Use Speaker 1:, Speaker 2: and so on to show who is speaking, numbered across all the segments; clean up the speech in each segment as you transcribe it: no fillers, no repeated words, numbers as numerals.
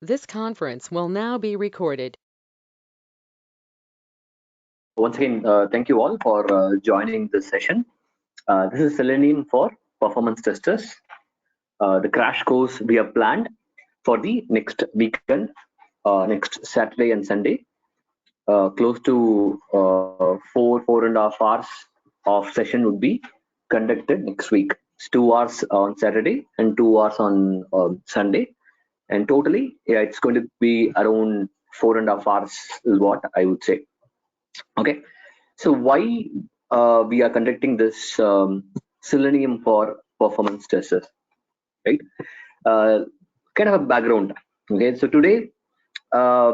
Speaker 1: This conference will now be recorded.
Speaker 2: Once again, thank you all for joining this session. This is Selenium for performance testers. The crash course we have planned for the next weekend, next Saturday and Sunday. Close to 4.5 hours of session would be conducted next week. It's 2 hours on Saturday and 2 hours on Sunday. And totally, yeah, it's going to be around 4.5 hours is what I would say. Okay. So why we are conducting this Selenium for performance testers, right? Uh, kind of a background. Okay, so today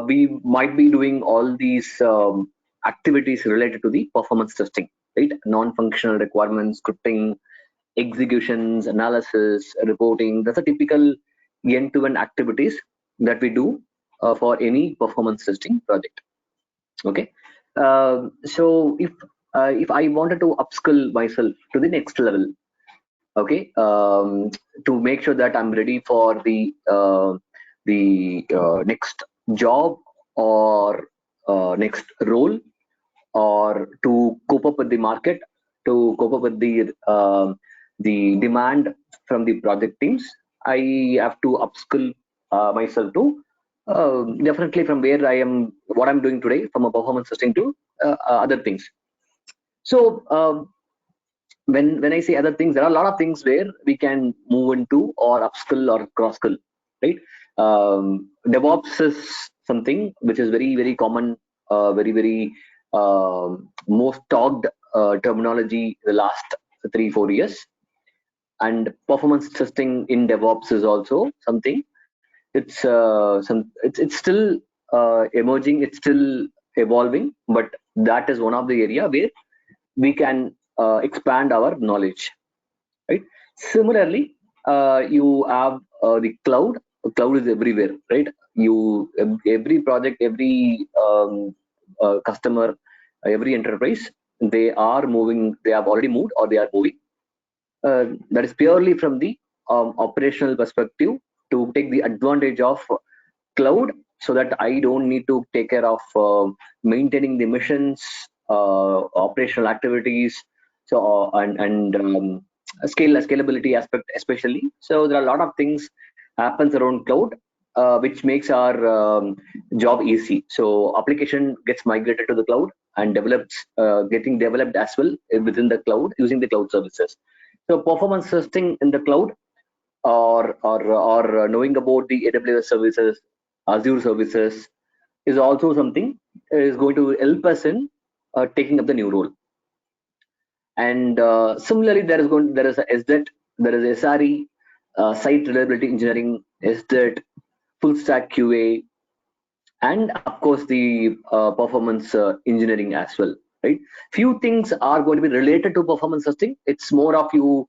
Speaker 2: we might be doing all these activities related to the performance testing, right? Non-functional requirements, scripting, executions, analysis, reporting. That's a typical end-to-end activities that we do for any performance testing project. Okay, so if I wanted to upskill myself to the next level, okay, to make sure that I'm ready for the next job or next role, or to cope up with the market, to cope up with the demand from the project teams, I have to upskill myself to definitely from where I am, what I'm doing today, from a performance testing to other things. So when I say other things, there are a lot of things where we can move into or upskill or cross skill, right? DevOps is something which is very common, very most talked terminology the last 3-4 years. And performance testing in DevOps is also something. It's still emerging, it's still evolving, but that is one of the area where we can expand our knowledge, right? Similarly, you have the cloud. Cloud is everywhere, right? Every project, every customer, every enterprise, they are moving, they have already moved or they are moving. That is purely from the operational perspective, to take the advantage of cloud, so that I don't need to take care of maintaining the missions, operational activities, so scalability aspect especially. So there are a lot of things happens around cloud, which makes our job easy. So application gets migrated to the cloud and getting developed as well within the cloud using the cloud services. So performance testing in the cloud, or knowing about the AWS services, Azure services, is also something is going to help us in taking up the new role. And similarly, there is a SDET, there is SRE, site reliability engineering, SDET, full stack QA, and of course the performance engineering as well, right? Few things are going to be related to performance testing. It's more of you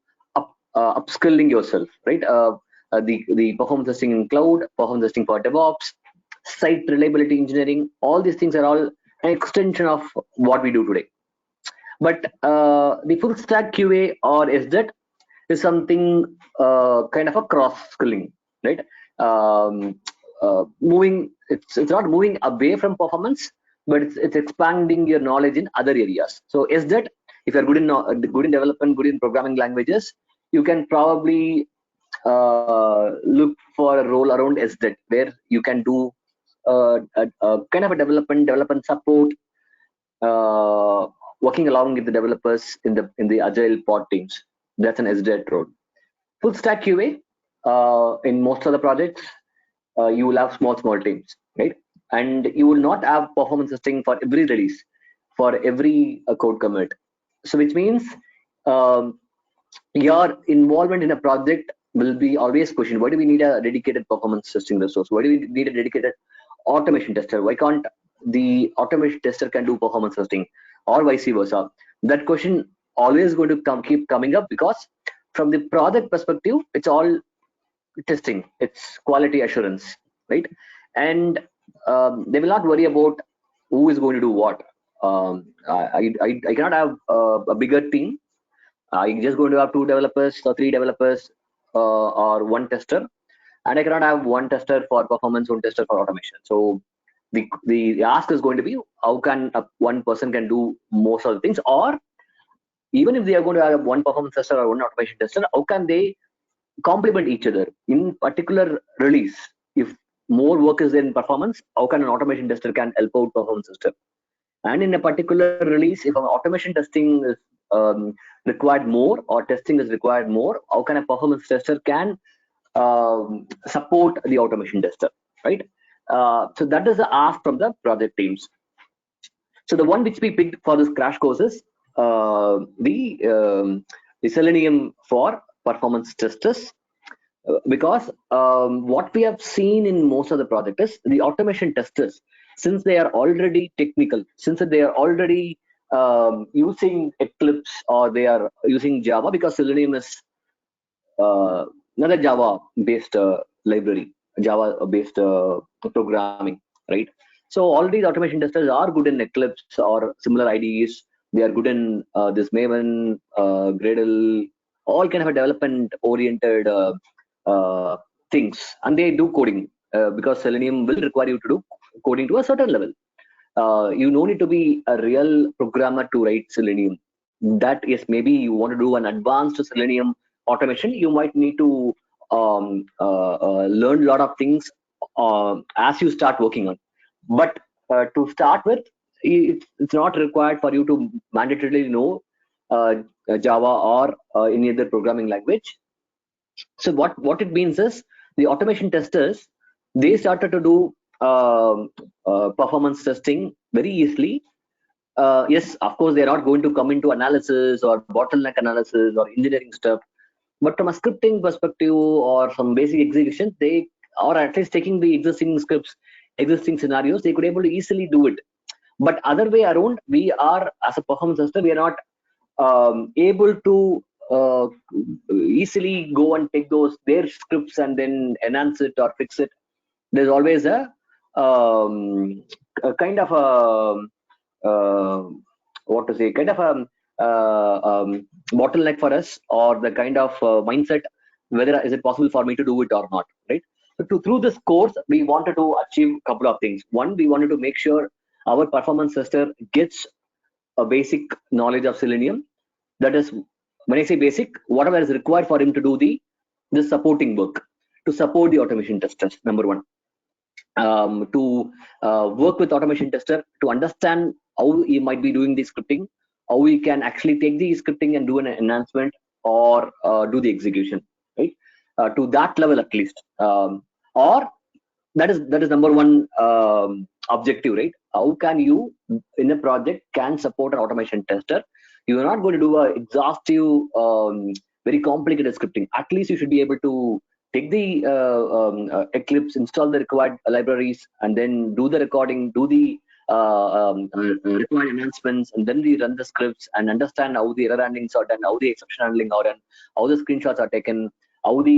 Speaker 2: upskilling yourself, right? The performance testing in cloud, performance testing for DevOps, site reliability engineering, all these things are all an extension of what we do today. But the full stack QA or SDET is something kind of a cross skilling, right? Moving, it's not moving away from performance, but it's expanding your knowledge in other areas. So SDET, if you're good in development, good in programming languages, you can probably look for a role around SDET, where you can do kind of a development support, uh, working along with the developers in the agile pod teams. That's an SDET role. Full stack QA, in most of the projects, you will have small teams, right? And you will not have performance testing for every release, for every code commit. So which means um, your involvement in a project will be always questioned. Why do we need a dedicated performance testing resource? Why do we need a dedicated automation tester? Why can't the automation tester can do performance testing, or vice versa? That question always going to keep coming up, because from the project perspective, it's all testing, it's quality assurance, right? And they will not worry about who is going to do what. I cannot have a bigger team. I just going to have 2 developers or 3 developers, or one tester. and I cannot have one tester for performance, one tester for automation. So the ask is going to be, how can one person can do most of the things, or even if they are going to have one performance tester or one automation tester, how can they complement each other in particular release? If more work is in performance, how can an automation tester can help out performance tester? And in a particular release, if an automation testing is required more, or testing is required more, how can a performance tester can support the automation tester, right? So that is the ask from the project teams. So the one which we picked for this crash course is the Selenium for performance testers, because what we have seen in most of the project is the automation testers, since they are already technical, since they are already using Eclipse or they are using Java, because Selenium is not a Java based library, Java based programming, right? So all these automation testers are good in Eclipse or similar IDEs. They are good in this Maven, Gradle, all kind of a development oriented things, and they do coding because Selenium will require you to do coding to a certain level. You no need to be a real programmer to write Selenium. That is, maybe you want to do an advanced Selenium automation, you might need to learn a lot of things as you start working on. But to start with, it's not required for you to mandatorily know Java or any other programming language. So what it means is, the automation testers, they started to do performance testing very easily. Yes, of course, they're not going to come into analysis or bottleneck analysis or engineering stuff, but from a scripting perspective or some basic execution, they, or at least taking the existing scripts, existing scenarios, they could able to easily do it. But other way around, we are, as a performance tester, we are not able to easily go and take those their scripts and then enhance it or fix it. There's always a kind of a what to say, kind of a bottleneck for us, or the kind of mindset, whether is it possible for me to do it or not, right? So through this course, we wanted to achieve a couple of things. One, we wanted to make sure our performance tester gets a basic knowledge of Selenium. That is, when I say basic, whatever is required for him to do the supporting work, to support the automation testers, number one. To work with automation tester, to understand how he might be doing the scripting, how we can actually take the scripting and do an enhancement, or do the execution, right? To that level at least, or that is number one objective, right? How can you in a project can support an automation tester? You are not going to do a exhaustive very complicated scripting. At least you should be able to take the Eclipse, install the required libraries, and then do the recording, do the required enhancements, and then we run the scripts and understand how the error handlings are done, how the exception handling are done, how the screenshots are taken, how the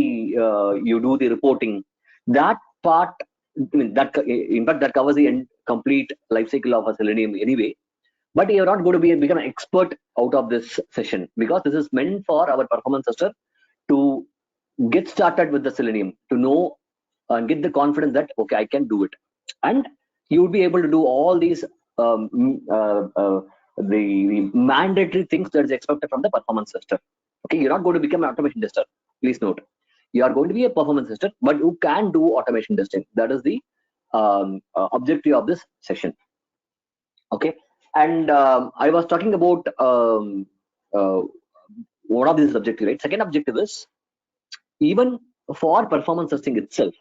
Speaker 2: you do the reporting. That part, I mean, that in fact that covers the complete life cycle of a Selenium anyway. But you're not going to become an expert out of this session, because this is meant for our performance tester to get started with the Selenium, to know and get the confidence that, okay, I can do it. And you would be able to do all these the mandatory things that is expected from the performance tester. Okay, you're not going to become an automation tester. Please note, you are going to be a performance tester, but you can do automation testing. That is the objective of this session. Okay, and I was talking about one of these objectives, right? Second objective is, even for performance testing itself,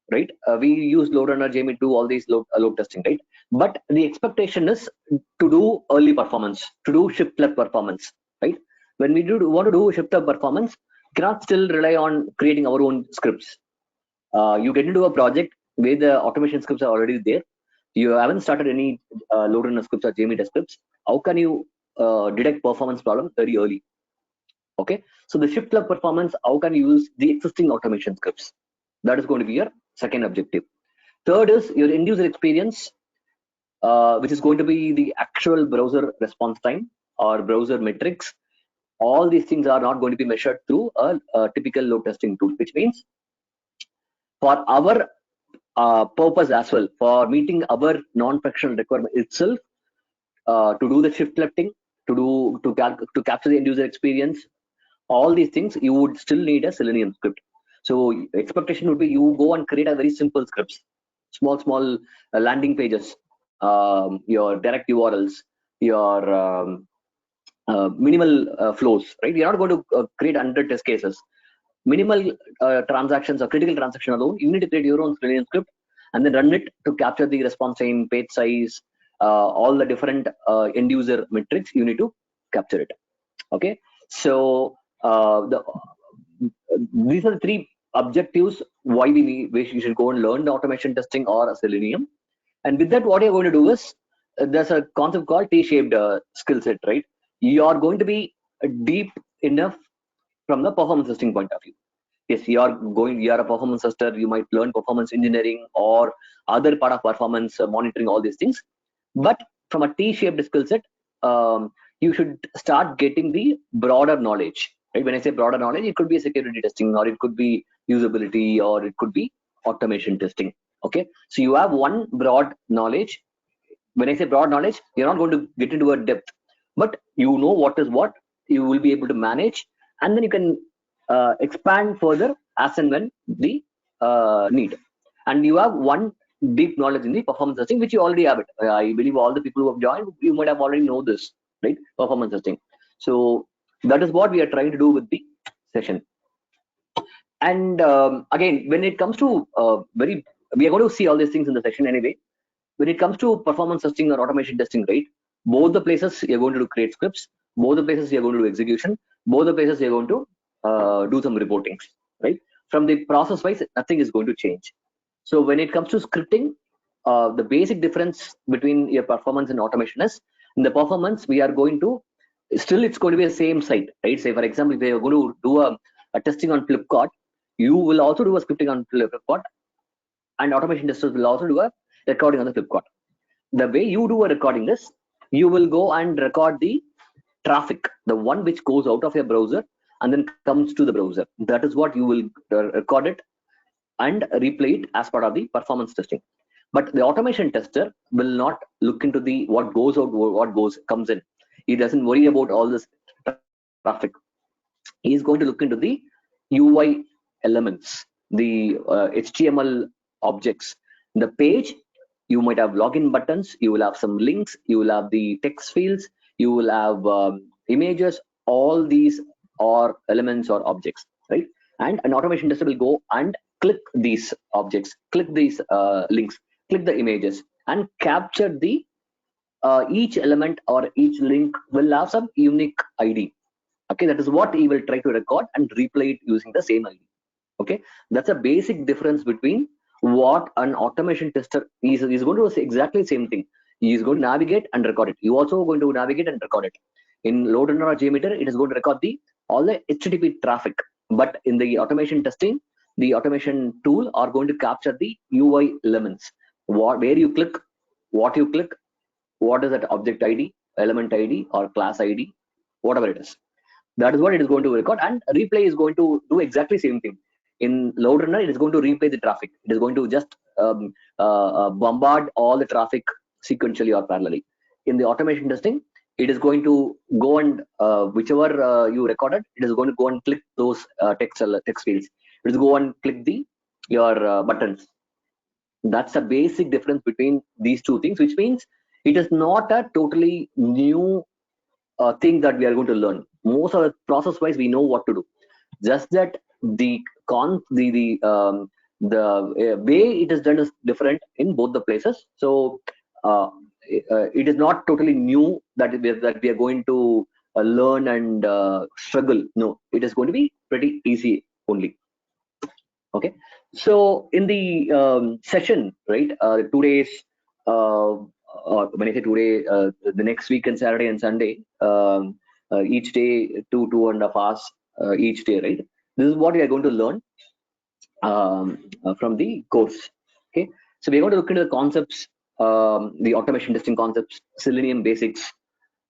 Speaker 2: right? We use load runner, JMeter, do all these load testing, right? But the expectation is to do early performance, to do shift left performance, right? When we want to do shift left performance, cannot still rely on creating our own scripts. You get into a project where the automation scripts are already there. You haven't started any load runner scripts or JMeter scripts. How can you detect performance problem very early? Okay, so the shift left performance, how can you use the existing automation scripts? That is going to be your second objective. Third is your end user experience, which is going to be the actual browser response time or browser metrics. All these things are not going to be measured through a typical load testing tool, which means for our purpose as well, for meeting our non-functional requirement itself, to do the shift lefting, to capture the end user experience, all these things, you would still need a Selenium script. So expectation would be you go and create a very simple scripts, small landing pages, your direct URLs, your minimal flows, right? You're not going to create 100 test cases. Minimal transactions or critical transaction alone, you need to create your own Selenium script and then run it to capture the response time, page size, all the different end user metrics. You need to capture it. Okay, so these are the three objectives why we should go and learn the automation testing or Selenium. And with that, what you're going to do is there's a concept called T-shaped skill set, right? You are going to be deep enough from the performance testing point of view. Yes, you are a performance tester, you might learn performance engineering or other part of performance monitoring, all these things. But from a T-shaped skill set, you should start getting the broader knowledge, right? When I say broader knowledge, it could be security testing, or it could be usability, or it could be automation testing. Okay, so you have one broad knowledge. When I say broad knowledge, you're not going to get into a depth, but you know what is what, you will be able to manage, and then you can expand further as and when the need. And you have one deep knowledge in the performance testing, which you already have it. I believe all the people who have joined, you might have already know this, right? Performance testing. So that is what we are trying to do with the session. And again, when it comes to we are going to see all these things in the session anyway. When it comes to performance testing or automation testing, right? Both the places you're going to do create scripts, both the places you're going to do execution, both the places you're going to do some reporting, right? From the process wise, nothing is going to change. So when it comes to scripting, the basic difference between your performance and automation is, in the performance, we are going to, still it's going to be the same site, right? Say for example, if you're going to do a testing on Flipkart, you will also do a scripting on Flipkart, and automation testers will also do a recording on the Flipkart. The way you do a recording is, you will go and record the traffic, the one which goes out of your browser and then comes to the browser. That is what you will record it and replay it as part of the performance testing. But the automation tester will not look into the what goes out, what comes in. He doesn't worry about all this traffic. He is going to look into the UI elements, the HTML objects, the page. You might have login buttons, you will have some links, you will have the text fields, you will have images. All these are elements or objects, right? And an automation tester will go and click these objects, click these links, click the images, and capture the each element or each link will have some unique ID. Okay, that is what he will try to record and replay it using the same ID. Okay, that's a basic difference between what an automation tester is going to say. Exactly the same thing. He is going to navigate and record it. You also going to navigate and record it. In LoadRunner or JMeter, it is going to record all the HTTP traffic. But in the automation testing, the automation tool are going to capture the UI elements. Where you click, what you click, what is that object ID, element ID, or class ID, whatever it is. That is what it is going to record, and replay is going to do exactly same thing. In LoadRunner, it is going to replay the traffic. It is going to just bombard all the traffic sequentially or parallelly. In the automation testing, it is going to go and whichever you recorded, it is going to go and click those text fields. It is go and click your buttons. That's a basic difference between these two things, which means it is not a totally new thing that we are going to learn. Most of the process wise, we know what to do. Just that the way it is done is different in both the places. So it is not totally new that we are going to learn and struggle. No, it is going to be pretty easy only. Okay, so in the session, right, 2 days, when I say today, the next weekend, Saturday and Sunday, each day 2.5 hours each day, right? This is what we are going to learn from the course. Okay, so we're going to look into the concepts, the automation testing concepts, Selenium basics,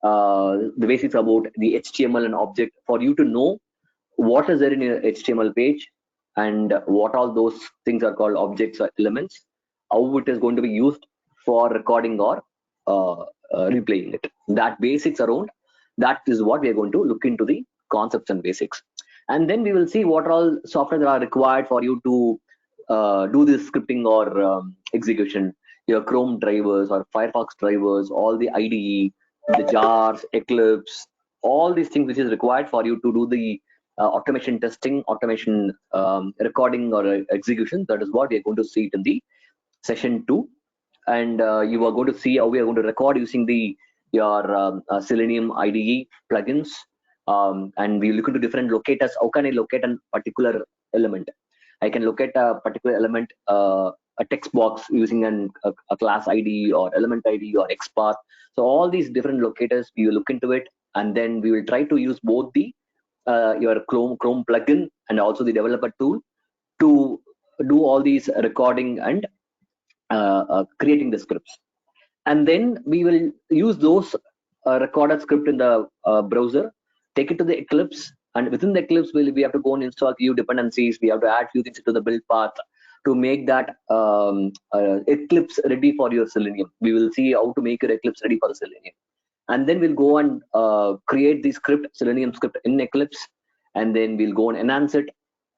Speaker 2: the basics about the HTML and object, for you to know what is there in your HTML page and what all those things are called objects or elements, how it is going to be used for recording or replaying it. That basics around that is what we are going to look into, the concepts and basics. And then we will see what all software are required for you to do this scripting or execution. Your Chrome drivers or Firefox drivers, all the IDE, the jars, Eclipse, all these things which is required for you to do the automation testing, automation recording or execution. That is what we are going to see it in the session 2. And you are going to see how we are going to record using the your Selenium IDE plugins. And we look into different locators. How can I locate a particular element? I can locate a particular element, a text box using a class ID or element ID or XPath. So all these different locators, we will look into it, and then we will try to use both the your Chrome plugin and also the developer tool to do all these recording and creating the scripts. And then we will use those recorded script in the browser, take it to the Eclipse, and within the Eclipse we have to go and install few dependencies. We have to add few things to the build path to make that Eclipse ready for your Selenium. We will see how to make your Eclipse ready for the Selenium, and then we'll go and create the script, Selenium script in Eclipse, and then we'll go and enhance it.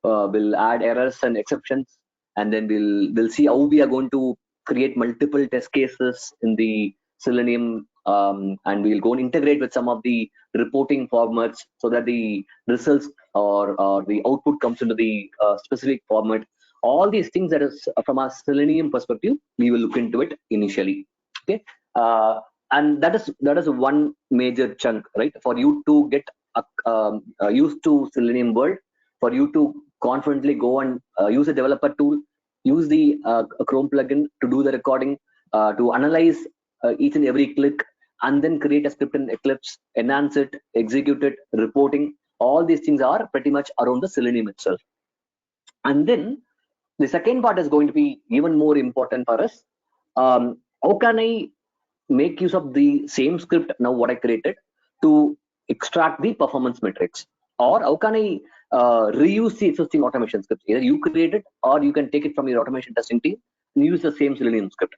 Speaker 2: We'll add errors and exceptions, and then we'll see how we are going to create multiple test cases in the Selenium, and we'll go and integrate with some of the reporting formats so that the results or the output comes into the specific format. All these things that is from a Selenium perspective, we will look into it initially. Okay, and that is one major chunk, right? For you to get used to Selenium world, for you to confidently go and use a developer tool, use the Chrome plugin to do the recording, to analyze each and every click, and then create a script in Eclipse, enhance it, execute it, reporting. All these things are pretty much around the Selenium itself. And then the second part is going to be even more important for us. How can I make use of the same script now what I created to extract the performance metrics? Or how can I reuse the existing automation scripts? Either you create it or you can take it from your automation testing team and use the same Selenium script.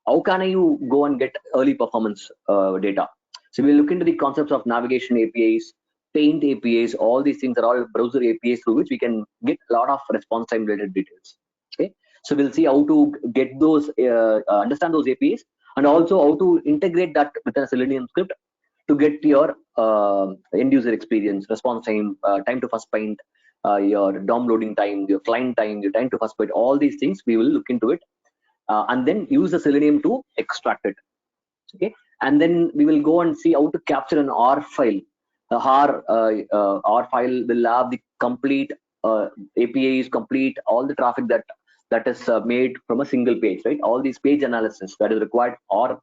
Speaker 2: How can you go and get early performance data? So we'll look into the concepts of navigation APIs, paint APIs. All these things are all browser APIs through which we can get a lot of response time related details. Okay, so we'll see how to get those, understand those APIs, and also how to integrate that with a Selenium script to get your end user experience, response time, time to first paint, your DOM loading time, your client time, your time to first paint. All these things we will look into it, and then use the Selenium to extract it. Okay, and then we will go and see how to capture an R file. The R file will have the complete APIs, complete all the traffic that is made from a single page, right? All these page analysis that is required, or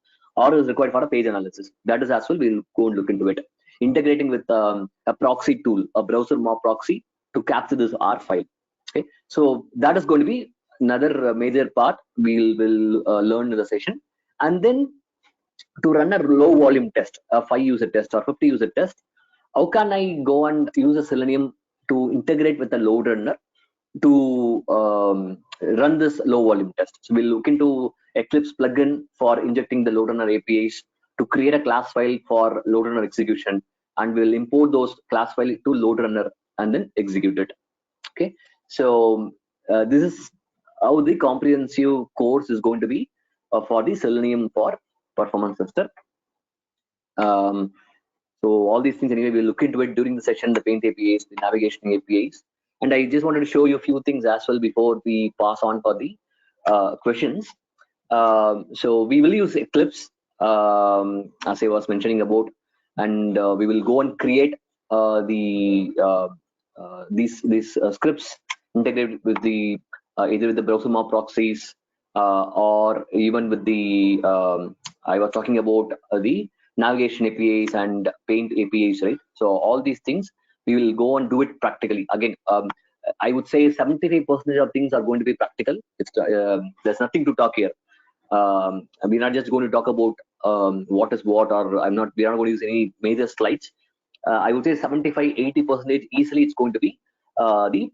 Speaker 2: is required for a page analysis. That is as well, we'll go and look into it. Integrating with a proxy tool, a browser mob proxy, to capture this R file. Okay, so that is going to be another major part we will learn in the session. And then to run a low volume test, a 5 user test or 50 user test, how can I go and use a Selenium to integrate with a load runner to run this low volume test? So we'll look into Eclipse plugin for injecting the load runner APIs to create a class file for load runner execution, and we'll import those class file to load runner and then execute it. Okay, so this is how the comprehensive course is going to be for the Selenium for performance tester. So all these things anyway, we'll look into it during the session, the paint APIs, the navigation APIs. And I just wanted to show you a few things as well before we pass on for the questions. So we will use Eclipse, as I was mentioning about, and we will go and create these scripts integrated with the either with the browser mob proxies or even with the I was talking about the navigation APIs and paint APIs, right? So all these things we will go and do it practically. Again, I would say 75% of things are going to be practical. It's there's nothing to talk here. We're not just going to talk about what is what, or we are not going to use any major slides. I would say 75-80% easily it's going to be the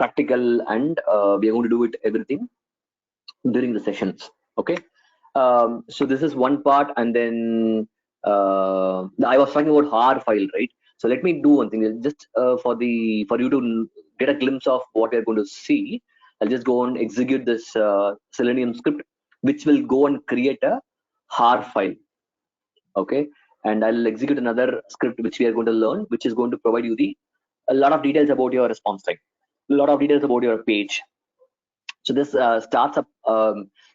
Speaker 2: practical, and we are going to do it everything during the sessions. Okay. So this is one part, and then I was talking about R file, right? So let me do one thing, just for you to get a glimpse of what we are going to see. I'll just go and execute this Selenium script, which will go and create a R file. Okay, and I'll execute another script which we are going to learn, which is going to provide you a lot of details about your response time, a lot of details about your page. So this starts up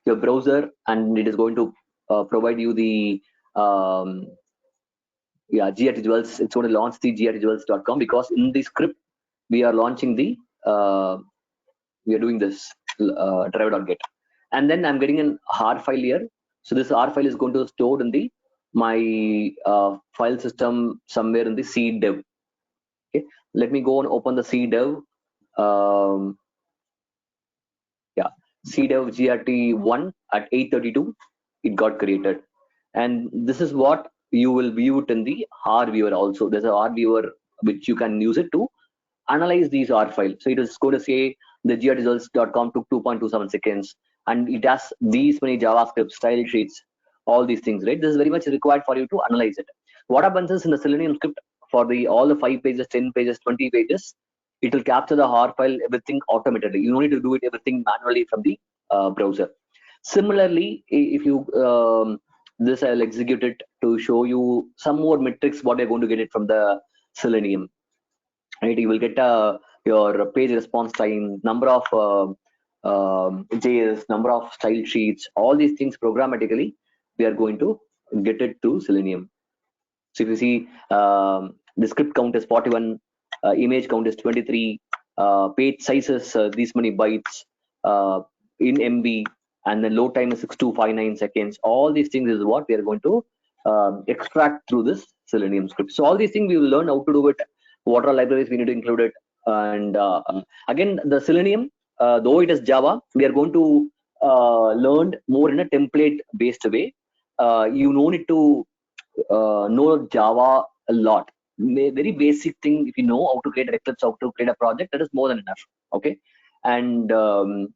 Speaker 2: your browser, and it is going to provide you the GRT Jewels. It's going to launch the grtjewels.com, because in the script we are launching the we are doing this driver.get, and then I'm getting an R file here. So this R file is going to store in the my file system somewhere in the C dev. Okay, let me go and open the C dev. CDEV GRT1 at 8:32, it got created, and this is what you will view it in the R viewer also. There's a R viewer which you can use it to analyze these R files. So it is going to say the grtresults.com took 2.27 seconds, and it has these many JavaScript style sheets, all these things, right? This is very much required for you to analyze it. What happens is, in the Selenium script, for the all the 5 pages, 10 pages, 20 pages, it will capture the R file, everything automatically. You don't need to do it everything manually from the browser. Similarly, if you this, I'll execute it to show you some more metrics what you're going to get it from the Selenium. Right, you will get your page response time, number of JS, number of style sheets, all these things programmatically. We are going to get it to Selenium. So if you see, the script count is 41, image count is 23, page sizes these many bytes in MB, and then load time is 6259 seconds. All these things is what we are going to extract through this Selenium script. So all these things we will learn how to do it, what are libraries we need to include it, and again, the Selenium, though it is Java, we are going to learn more in a template based way. You don't need to know Java a lot. Very basic thing, if you know how to create an Eclipse, how to create a project, that is more than enough. Okay, and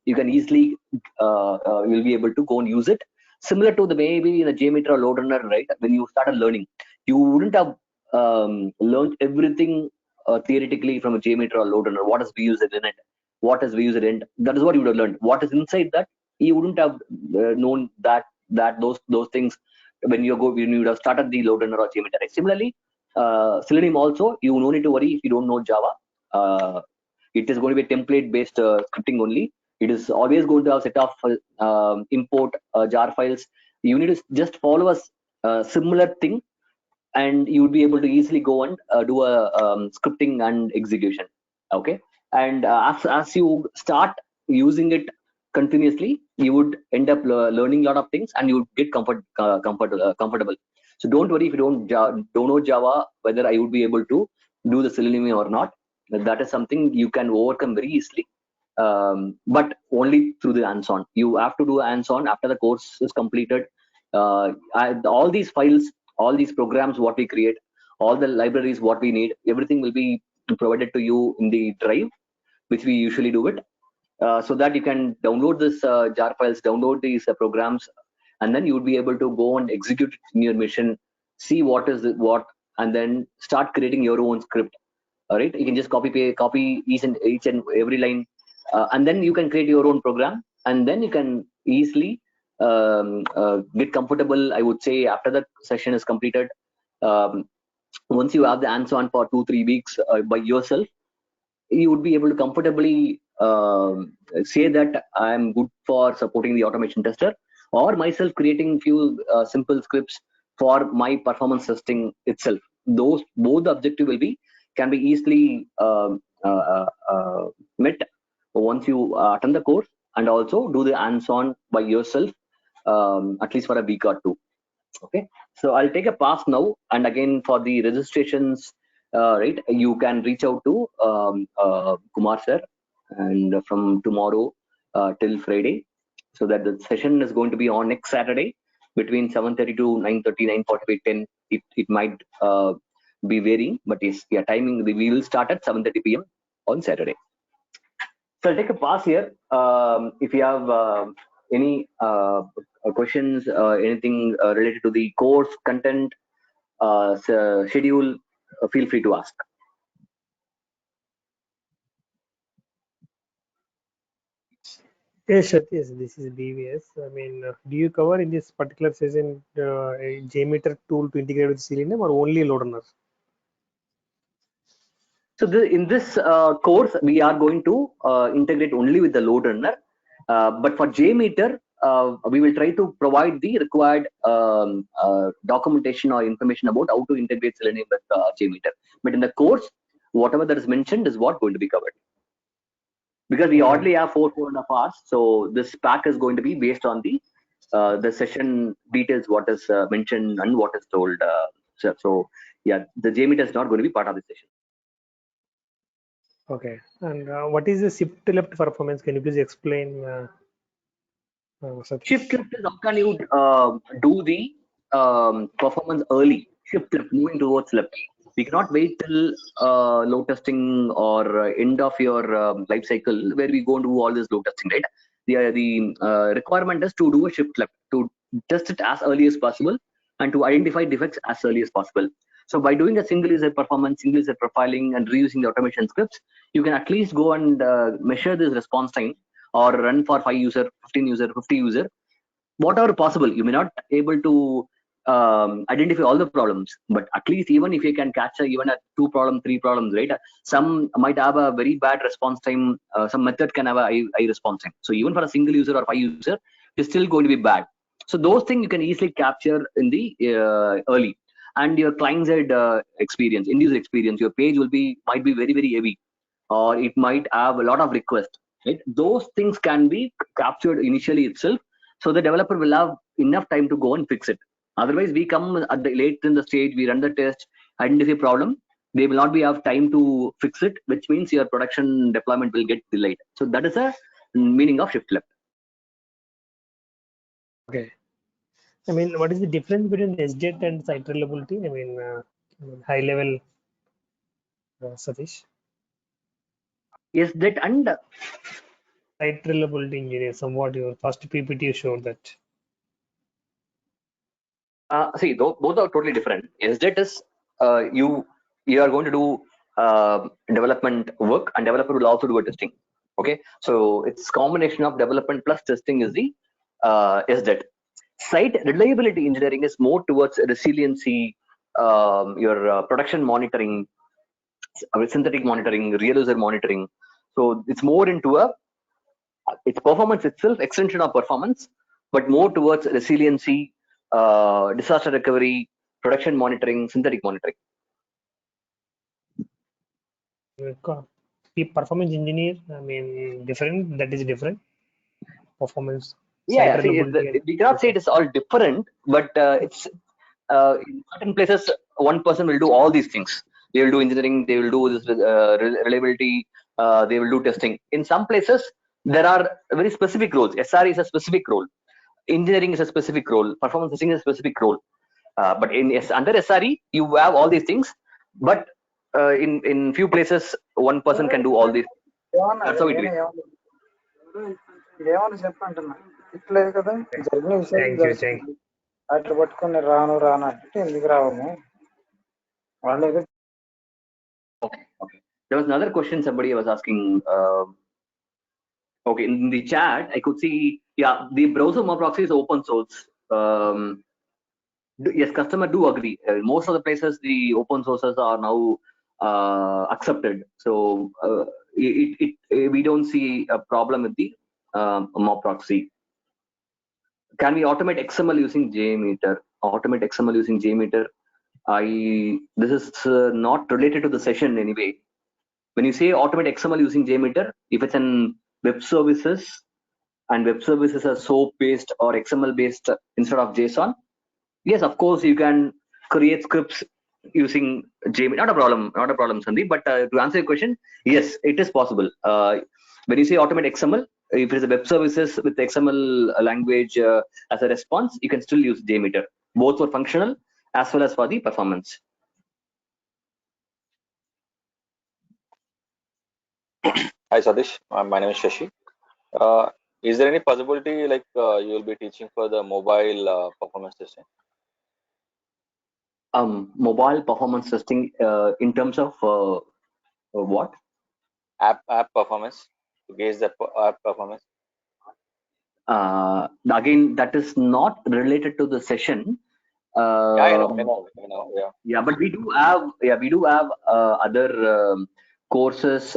Speaker 2: you can easily you'll be able to go and use it. Similar to the maybe in the JMeter or LoadRunner, right? When you started learning, you wouldn't have learned everything theoretically from a JMeter or LoadRunner. What is views in it? What is views in? That is what you would have learned. What is inside that? You wouldn't have known that those things when you would have started the LoadRunner or JMeter. Similarly, Selenium also, you no need to worry if you don't know Java. It is going to be template based scripting only. It is always going to have set of import jar files. You need to just follow a similar thing, and you would be able to easily go and do a scripting and execution. Okay, and as you start using it continuously, you would end up learning a lot of things, and you would get comfortable. So don't worry if you don't know Java, whether I would be able to do the Selenium or not. That is something you can overcome very easily, but only through the hands-on. You have to do hands-on after the course is completed. All these files, all these programs, what we create, all the libraries, what we need, everything will be provided to you in the drive, which we usually do it, so that you can download this jar files, download these programs, and then you would be able to go and execute it in your machine, see what is what, and then start creating your own script. All right, you can just copy each and every line, and then you can create your own program, and then you can easily get comfortable. I would say after the session is completed, once you have the hands-on for 2-3 weeks by yourself, you would be able to comfortably say that I am good for supporting the automation tester, or myself creating few simple scripts for my performance testing itself. Those both the objective can be easily met once you attend the course, and also do the hands-on by yourself, at least for a week or two. Okay, so I'll take a pass now, and again for the registrations, right, you can reach out to Kumar sir, and from tomorrow till Friday, so that the session is going to be on next Saturday between 7:30 to 9:30, 9:45, 10. It might be varying, but yes, yeah, timing we will start at 7:30 p.m. on Saturday. So I'll take a pass here. If you have any questions, anything related to the course content, schedule, feel free to ask.
Speaker 3: Yes, Satish, this is BVS. I mean, do you cover in this particular session a JMeter tool to integrate with Selenium or only LoadRunner?
Speaker 2: So in this course, we are going to integrate only with the load runner. But for JMeter, we will try to provide the required documentation or information about how to integrate Selenium with JMeter. But in the course, whatever that is mentioned is what going to be covered. Because we already have 4.5 hours, so this pack is going to be based on the session details, what is mentioned and what is told. So yeah, the JMeter is not going to be part of the session.
Speaker 3: Okay. And what is the shift left performance? Can you please explain?
Speaker 2: Shift left is how can you do the performance early? Shift left, moving towards left. We cannot wait till load testing or end of your life cycle where we go and do all this load testing, right? The requirement is to do a shift left, to test it as early as possible and to identify defects as early as possible. So by doing a single user performance, single user profiling and reusing the automation scripts, you can at least go and measure this response time or run for 5 user, 15 user, 50 user, whatever possible. You may not able to identify all the problems, but at least even if you can catch even a 2 problem, 3 problems, right? Some might have a very bad response time. Some method can have a high response time. So even for a single user or 5 user, it's still going to be bad. So those things you can easily capture in the early. And your client side experience, end user experience, your page might be very heavy, or it might have a lot of requests. Right? Those things can be captured initially itself, so the developer will have enough time to go and fix it. Otherwise, we come at the late in the stage, we run the test, identify problem, they will not be have time to fix it, which means your production deployment will get delayed. So that is a meaning of shift left.
Speaker 3: Okay. I mean, what is the difference between SJET and site reliability? I mean, high level, Satish.
Speaker 2: Is that and
Speaker 3: Site reliability engineer, somewhat your first PPT showed that.
Speaker 2: see, both are totally different. SJET is you are going to do development work, and developer will also do a testing. Okay, so it's combination of development plus testing is the SJET. Site reliability engineering is more towards resiliency, your production monitoring, synthetic monitoring, real user monitoring. So it's more into it's performance itself, extension of performance, but more towards resiliency, disaster recovery, production monitoring, synthetic monitoring.
Speaker 3: Performance engineer, I mean, different. That is different. Performance.
Speaker 2: Yeah, see, we cannot say it is all different, but it's in certain places one person will do all these things. They will do engineering, they will do this reliability, they will do testing. In some places there are very specific roles. SRE is a specific role, engineering is a specific role, performance testing is a specific role. But under SRE you have all these things, but in few places one person can do all these. That's how it is.
Speaker 4: ఏమని చెప్పంటున్నా ఇట్లేదు కదా జరిగిన విషయం అట్లా పట్టుకుని రాను అంటే ఎందుకు రావము వాళ్ళు
Speaker 2: Okay. There was another question somebody was asking. Okay, in the chat I could see, yeah, the browser more proxy is open source. Yes, customer do agree. Most of the places the open sources are now accepted. So we don't see a problem with the mob proxy. Can we automate XML using JMeter? Automate XML using JMeter? This is not related to the session anyway. When you say automate XML using JMeter, if it's in web services and web services are SOAP based or XML based instead of JSON, yes, of course you can create scripts using JMeter. Not a problem, Sandeep. But to answer your question, yes, it is possible. When you say automate XML, if it is a web services with XML language as a response, you can still use JMeter, both for functional as well as for the performance.
Speaker 5: Hi Sadish, my name is Shashi. Is there any possibility like you will be teaching for the mobile performance testing?
Speaker 2: Mobile performance testing in terms of what?
Speaker 5: App performance, to gauge the app performance.
Speaker 2: Again, that is not related to the session.
Speaker 5: Yeah, I know. Yeah.
Speaker 2: Yeah, but we do have other courses,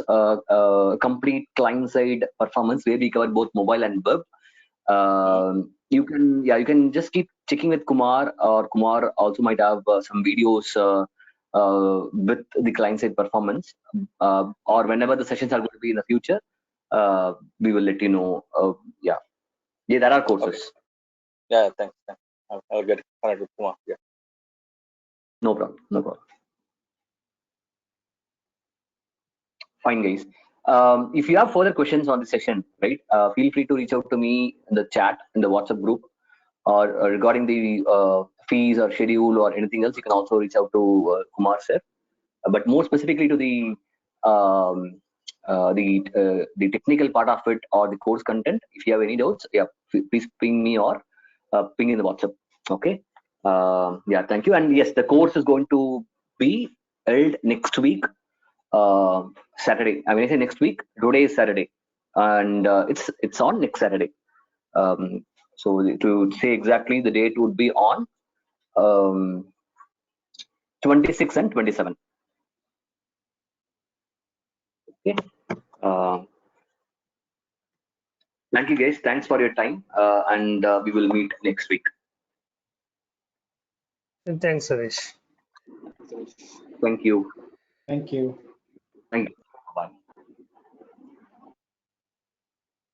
Speaker 2: complete client-side performance where we cover both mobile and web. You can just keep checking with Kumar, or Kumar also might have some videos with the client-side performance, or whenever the sessions are going to be in the future, we will let you know. Yeah, there are courses.
Speaker 5: Okay. Yeah, thanks. I'll get connected with Kumar. Yeah.
Speaker 2: No problem. Fine, guys. If you have further questions on the session, right, feel free to reach out to me in the chat in the WhatsApp group, or regarding the fees or schedule or anything else, you can also reach out to Kumar sir. But more specifically to the technical part of it or the course content, if you have any doubts, yeah, please ping me or ping in the WhatsApp. Okay. Yeah, thank you. And yes, the course is going to be held next week. Saturday. I mean, I say next week. Today is Saturday, and it's on next Saturday. So to say exactly, the date would be on 26 and 27. Okay. Thank you, guys. Thanks for your time, and we will meet next week.
Speaker 3: And thanks, Suresh.
Speaker 2: Thank you.
Speaker 4: Thank you.
Speaker 2: Thank you.